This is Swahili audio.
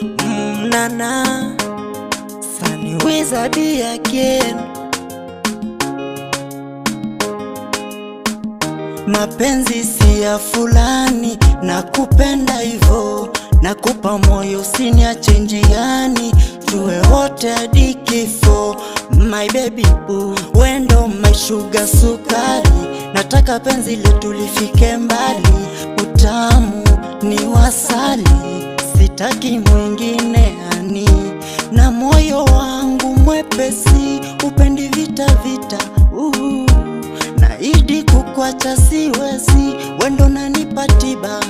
Nana Sunny Wizard again. Mapenzi si ya fulani, nakupenda hivyo, nakupa moyo usiniache njiani, tuwe wote hadi kifo. My baby boo, wendo my sugar sukari, nataka penzi letu lifike mbali, utamu ni wasali, sitaki mwingine ani, na moyo wangu mwepesi, upendi vita vita naidi kukuacha siwezi, wendo nanipa tiba